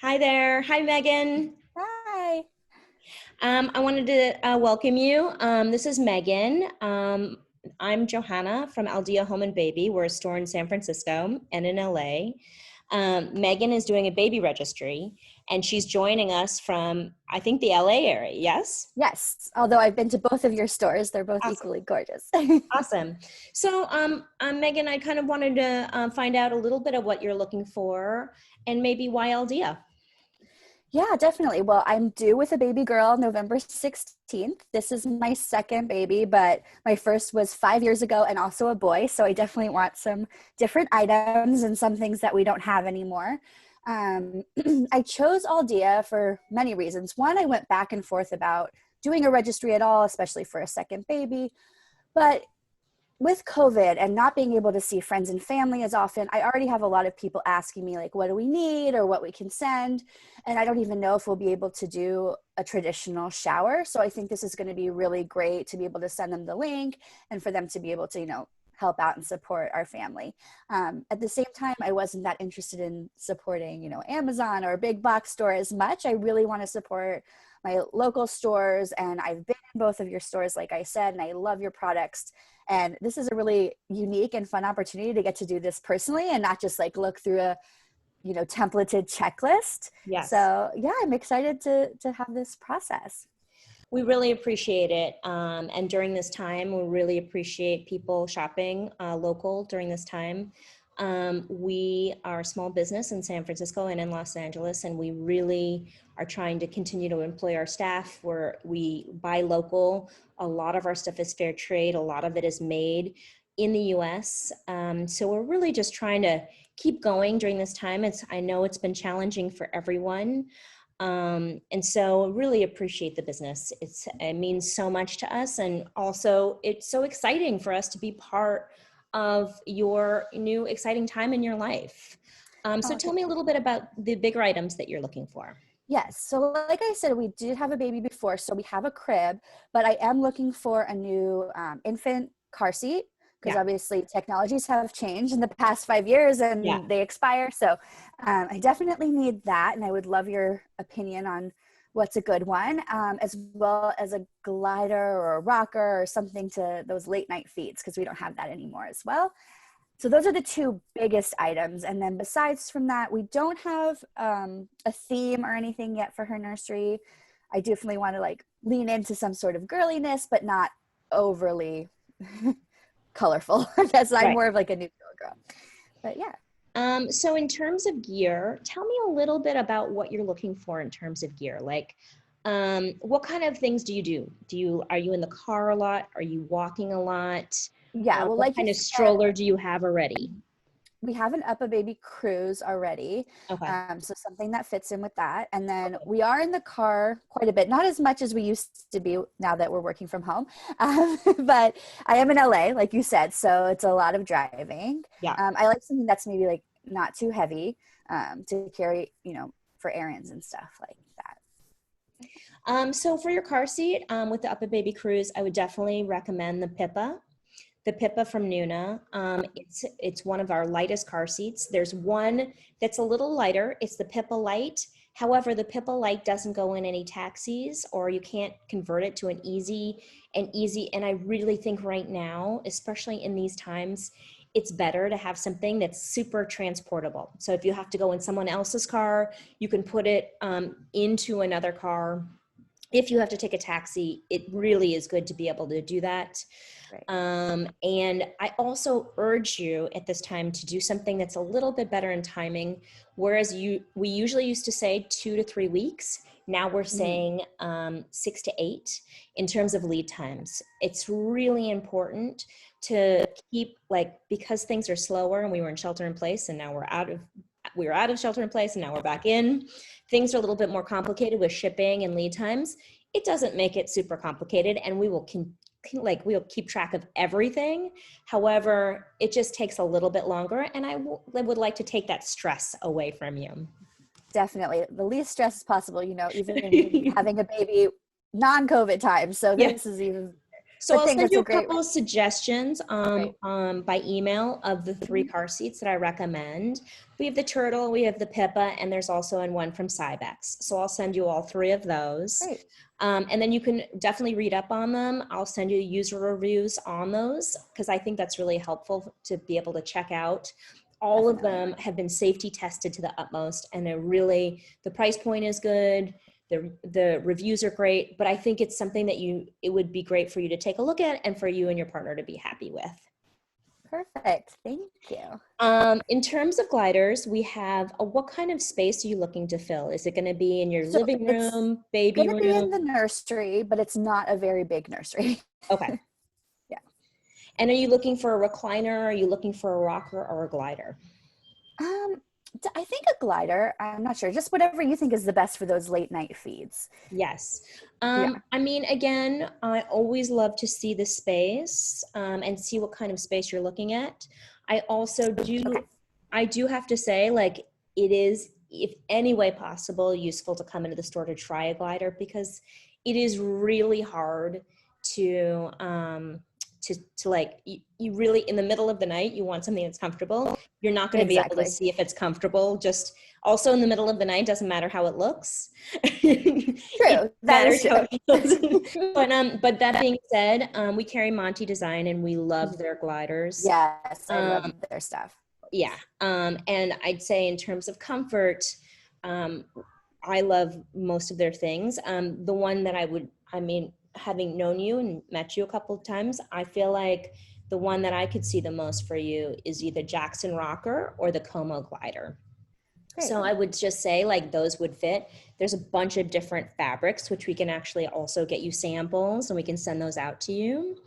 Hi there. Hi, Megan. Hi. I wanted to welcome you. This is Megan. I'm Johanna from Aldea Home and Baby. We're a store in San Francisco and in LA. Megan is doing a baby registry, and she's joining us from, I think, the LA area. Yes? Yes, although I've been to both of your stores, they're both Awesome. equally gorgeous. Awesome. So, Megan, I kind of wanted to find out a little bit of what you're looking for and maybe why Aldea. Yeah, definitely. Well, I'm due with a baby girl November 16th. This is my second baby, but my first was 5 years ago and also a boy. So I definitely want some different items and some things that we don't have anymore. Um, I chose Aldea for many reasons. One, I went back and forth about doing a registry at all, especially for a second baby. But with COVID and not being able to see friends and family as often, I already have a lot of people asking me, like, what do we need or what we can send? And I don't even know if we'll be able to do a traditional shower. So I think this is going to be really great to be able to send them the link and for them to be able to, help out and support our family. At the same time, I wasn't that interested in supporting, Amazon or a big box store as much. I really want to support my local stores, and I've been in both of your stores, like I said, and I love your products. And this is a really unique and fun opportunity to get to do this personally and not just like look through a, templated checklist. Yes. So yeah, I'm excited to have this process. We really appreciate it. And during this time, we really appreciate people shopping local during this time. We are a small business in San Francisco and in Los Angeles, and we really are trying to continue to employ our staff where we buy local. A lot of our stuff is fair trade. A lot of it is made in the US. So we're really just trying to keep going during this time. I know it's been challenging for everyone. And so really appreciate the business. It means so much to us. And also it's so exciting for us to be part of your new exciting time in your life. So Oh, tell me a little bit about the bigger items that you're looking for. yes. So like I said, we did have a baby before, so we have a crib, but I am looking for a new infant car seat because Yeah. obviously technologies have changed in the past 5 years Yeah. and they expire. So I definitely need that. And I would love your opinion on what's a good one, as well as a glider or a rocker or something to those late night feeds because we don't have that anymore as well. So those are the two biggest items. And then besides from that, we don't have a theme or anything yet for her nursery. I definitely want to like lean into some sort of girliness, but not overly colorful. That's I'm Right. more of like a neutral girl. But yeah. So in terms of gear, tell me a little bit about what you're looking for in terms of gear. Like, what kind of things do you do? Are you in the car a lot? Are you walking a lot? Yeah. Well, What like you kind of said, stroller do you have already? we have an Up a Baby cruise already. Okay. So something that fits in with that. And then we are in the car quite a bit, not as much as we used to be now that we're working from home. But I am in LA, like you said, so it's a lot of driving. Yeah. I like something that's maybe like not too heavy to carry, for errands and stuff like that. So for your car seat, with the Up a Baby Cruise, I would definitely recommend the Pippa. The Pippa from Nuna. It's one of our lightest car seats. There's one that's a little lighter. It's the Pippa Light. However, the Pippa Light doesn't go in any taxis, or you can't convert it to an easy. And I really think right now, especially in these times, it's better to have something that's super transportable. So if you have to go in someone else's car, you can put it into another car. If you have to take a taxi, it really is good to be able to do that. Right. And I also urge you at this time to do something that's a little bit better in timing. Whereas we usually used to say 2 to 3 weeks. Now we're saying 6 to 8 in terms of lead times. It's really important to keep because things are slower and we were in shelter in place and now we were out of shelter in place and now we're back in. Things are a little bit more complicated with shipping and lead times. It doesn't make it super complicated, and we'll keep track of everything. However, it just takes a little bit longer, and I would like to take that stress away from you. Definitely. The least stress as possible, even having a baby non-COVID time. So Yeah. this is even So But I'll think send that's you a a great, couple of suggestions great. by email of the three Mhm. car seats that I recommend. We have the Turtle, we have the Pippa, and there's also one from Cybex. So I'll send you all three of those. Great. And then you can definitely read up on them. I'll send you user reviews on those because I think that's really helpful to be able to check out. All of Definitely. them have been safety tested to the utmost, and they're really, the price point is good. The reviews are great, but I think it's something that it would be great for you to take a look at and for you and your partner to be happy with. Perfect. Thank you. In terms of gliders, we have what kind of space are you looking to fill? Is it going to be in your So living it's room, baby going to be in the room? nursery, but it's not a very big nursery. Okay. Yeah. And are you looking for a recliner? Are you looking for a rocker or a glider? Um, I think a glider. I'm not sure. Just whatever you think is the best for those late night feeds. Yes. Yeah. I mean, again, I always love to see the space and see what kind of space you're looking at. I also Okay. I do have to say, like, it is, if any way possible, useful to come into the store to try a glider because it is really hard to, to like, you really, in the middle of the night, you want something that's comfortable. You're not going to be able to Exactly. see if it's comfortable. Just also in the middle of the night, doesn't matter how it looks. It True. That is matters how true. it feels. But that being said, we carry Monty Design and we love their gliders. Yes, I love Um, their stuff. yeah. And I'd say in terms of comfort, um, I love most of their things. The one that I mean, having known you and met you a couple of times, I feel like the one that I could see the most for you is either Jackson Rocker or the Como Glider. Great. So I would just say like those would fit. There's a bunch of different fabrics, which we can actually also get you samples and we can send those out to you.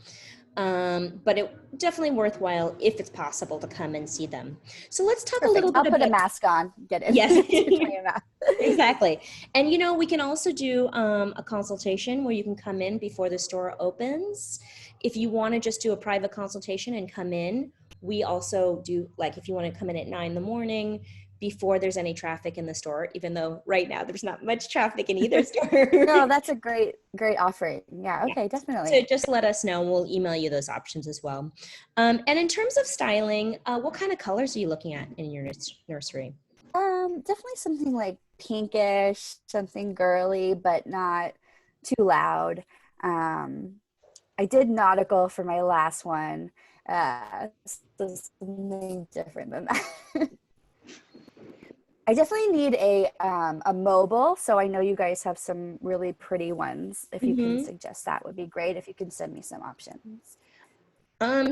But it definitely worthwhile if it's possible to come and see them. So let's talk a Perfect. little bit I'll put a about, mask on. Get in. yes, Try your mask. exactly. And we can also do a consultation where you can come in before the store opens. If you want to just do a private consultation and come in, we also do, like, if you want to come in at 9 in the morning before there's any traffic in the store, even though right now there's not much traffic in either store. No, that's a great offering. Yeah. Yeah. Okay. So Definitely. just let us know. We'll email you those options as well. And in terms of styling, what kind of colors are you looking at in your nursery? Definitely something like pinkish, something girly, but not too loud. Um, I did nautical for my last one. So something different than that. I definitely need a mobile, so I know you guys have some really pretty ones. If you can Mm-hmm. suggest that would be great. If you can send me some options.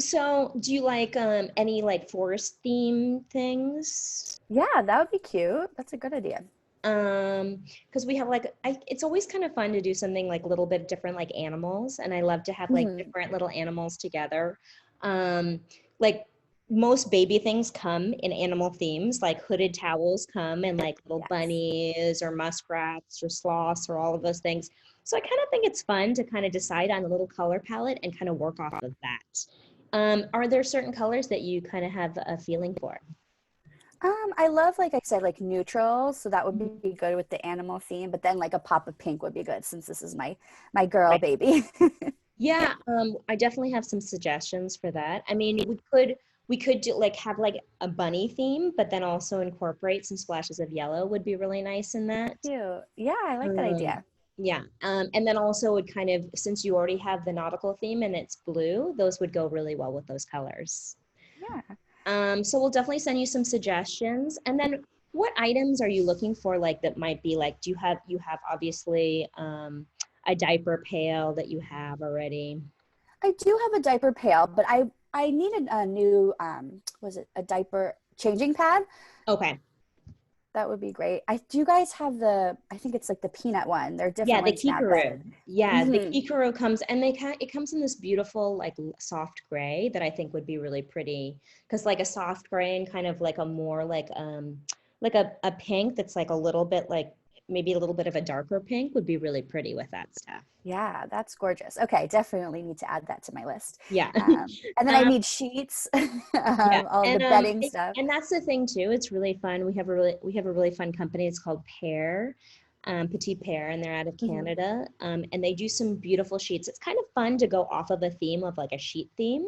So do you like any like forest theme things? Yeah, that would be cute. That's a good idea. Because we have like it's always kind of fun to do something like a little bit different, like animals, and I love to have like Mhm. different little animals together. Um, like most baby things come in animal themes, like hooded towels come in like little Yes. bunnies or muskrats or sloths or all of those things. So I kind of think it's fun to kind of decide on a little color palette and kind of work off of that. Are there certain colors that you kind of have a feeling for? I love, like I said, like neutrals, so that would be good with the animal theme. But then, like a pop of pink would be good since this is my girl Right. baby. Yeah, I definitely have some suggestions for that. I mean, we could do like have like a bunny theme, but then also incorporate some splashes of yellow would be really nice in that. Cute. Yeah, I like that Um, idea. yeah, and then also would kind of, since you already have the nautical theme and it's blue, those would go really well with those colors. Yeah. So we'll definitely send you some suggestions. And then what items are you looking for, like that might be like, do you have obviously a diaper pail that you have already? I do have a diaper pail, but I needed a new was it a diaper changing pad? Okay. That would be great. Do you guys have I think it's like the peanut one. There are Yeah, different the ones now, but Kikaru. Yeah, the mhm. Kikaru comes and it comes in this beautiful like soft gray that I think would be really pretty because like a soft gray and kind of like a more like a pink that's like a little bit like maybe a little bit of a darker pink would be really pretty with that stuff. Yeah, that's gorgeous. Okay, definitely need to add that to my list. Yeah. And then I Um, need sheets, yeah. all the bedding stuff. And that's the thing too. It's really fun. We have a really fun company. It's called Pair. Petit Pair, and they're out of Mhm. Canada. And they do some beautiful sheets. It's kind of fun to go off of a theme of like a sheet theme.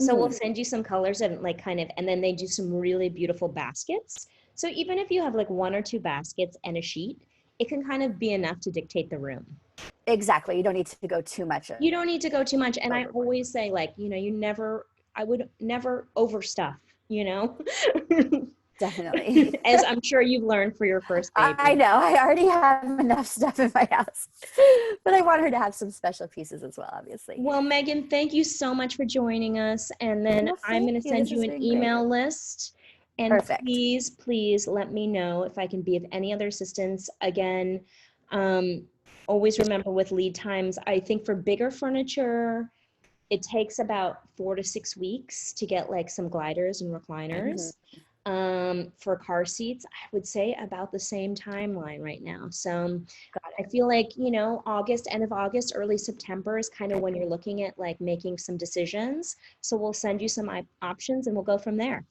So we'll Mhm. send you some colors and like kind of, and then they do some really beautiful baskets. So even if you have like one or two baskets and a sheet, it can kind of be enough to dictate the room. Exactly. You don't need to go too much You don't need to go too much. And I overboard. always say, like, I would never overstuff, you know, Definitely. as I'm sure you've learned for your first I baby. know. I already have enough stuff in my house, but I want her to have some special pieces as well, obviously. Well, Megan, thank you so much for joining us. And then Well, I'm thank going to you. send This you has an been great. email list. And Perfect. please, please let me know if I can be of any other assistance. Again, um, always remember with lead times, I think for bigger furniture, it takes about 4 to 6 weeks to get like some gliders and Mhm. recliners. For car seats, I would say about the same timeline right now. So Got I it. feel like, August, end of August, early September is kind of when you're looking at like making some decisions. So we'll send you some options and we'll go from there.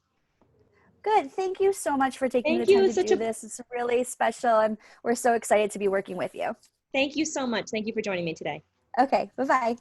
Good. Thank you so much for taking the Thank you. time to It's such do a this. It's really special, and we're so excited to be working with you. Thank you so much. Thank you for joining me today. Okay. Bye bye.